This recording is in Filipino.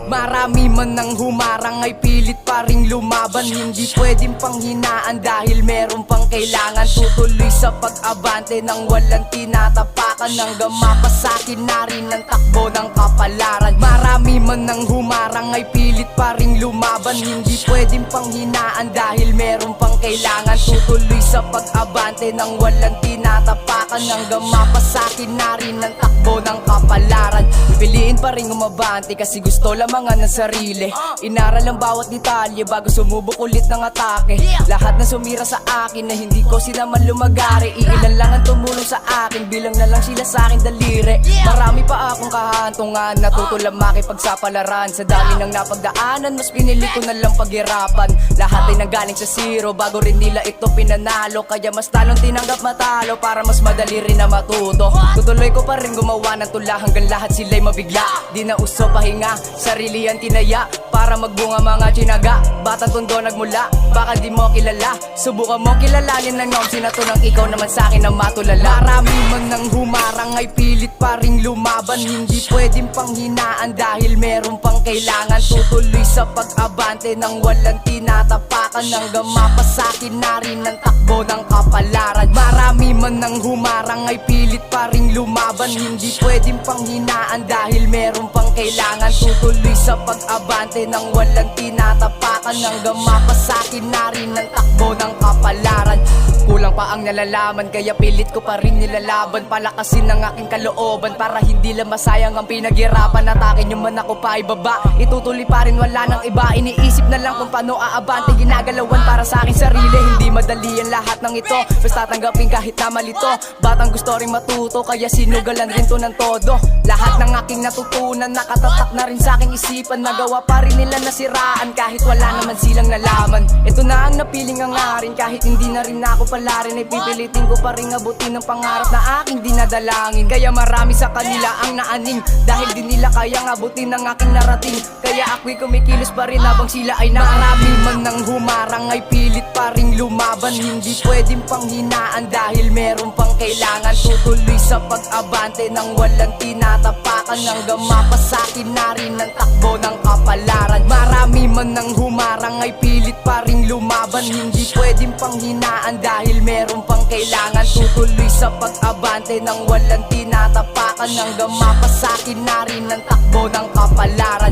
Marami man nang humarang ay pilit pa ring lumaban. Hindi pwedeng panghinaan dahil meron pang kailangan. Tutuloy sa pag-abante nang walang tinatapakan, hanggang mapasakin na rin ang takbo ng kapalaran. Marami man nang humarang ay pilit pa ring lumaban. Hindi pwedeng panghinaan dahil meron pang kailangan. Tutuloy sa pag-abante nang walang tinatapakan, hanggang mapasakin na rin ang takbo ng kapalaran. Piliin pa rin umabante kasi gusto lamangan ng sarili. Inaral ang bawat detalye bago sumubok ulit ng atake. Lahat na sumira sa akin na hindi ko sinaman lumagari. Iilan lang ang tumulong sa akin, bilang na lang sila sa akin daliri. Marami pa akong kahantungan, natutulang makipagsapalaran. Sa dami ng napagdaanan, mas pinili ko na lang paghirapan. Lahat ay nanggaling sa zero bago rin nila ito pinanalo. Kaya mas talong tinanggap matalo para mas madali rin na matuto. Tutuloy ko pa rin gumawa ng tula hanggang lahat sila'y mabigla. Di na uso pahinga, sarili yan tinaya para magbunga mga tinaga. Batang tondo nagmula, baka di mo kilala. Subukan mo kilalanin ng nom sinatunang ikaw naman sa'kin ang matulala. Marami man nang humarang ay pilit pa ring lumaban. Hindi pwedeng panghinaan dahil meron pang kailangan. Tutuloy sa pag-abante nang walang tinatapakan, hanggang mapasakin na rin ang takbo ng kapalaran. Marami man nang humarang ay pilit pa ring lumaban. Hindi pwedeng panghinaan dahil meron pang kailangan. Tutuloy sa pag-abante nang walang tinatapakan, hanggang mapasakin na rin ang takbo ng kapalaran. Kulang pa ang nalalaman kaya pilit ko pa rin nilalaban. Palakasin ang aking kalooban para hindi lang masayang ang pinaghirapan. Atakin yung man ako pa ibaba, itutuloy pa rin wala nang iba. Iniisip na lang kung paano aabante, ginagalawan para sa aking sarili. Hindi madali ang lahat ng ito, basta tanggapin kahit na malito. Batang gusto rin matuto kaya sinugalan rin to ng todo. Lahat ng aking natutunan nakatatak na rin sa aking isipan. Nagawa pa rin nila nasiraan kahit wala naman silang nalaman. Ito na ang napiling hangarin kahit hindi na rin ako palarin. Ay pipilitin ko pa rin abutin ang pangarap na aking dinadalangin. Kaya marami sa kanila ang naaning dahil di nila kayang abutin ang aking narating. Kaya ako'y kumikilos pa rin habang sila ay nakarami. Man nang humarang ay pilit pa ring lumaban. Hindi pwedeng panghinaan dahil meron pang kailangan. Tutuloy sa pag-abante nang walang tinatapakan, hanggang mapasakin na rin ang takbo ng kapalaran. Marami man nang humarang ay pilit pa ring lumaban. Hindi pwedeng panghinaan dahil meron pang kailangan. Tutuloy sa pag-abante nang walang tinatapakan, hanggang mapasakin na rin ang takbo ng kapalaran.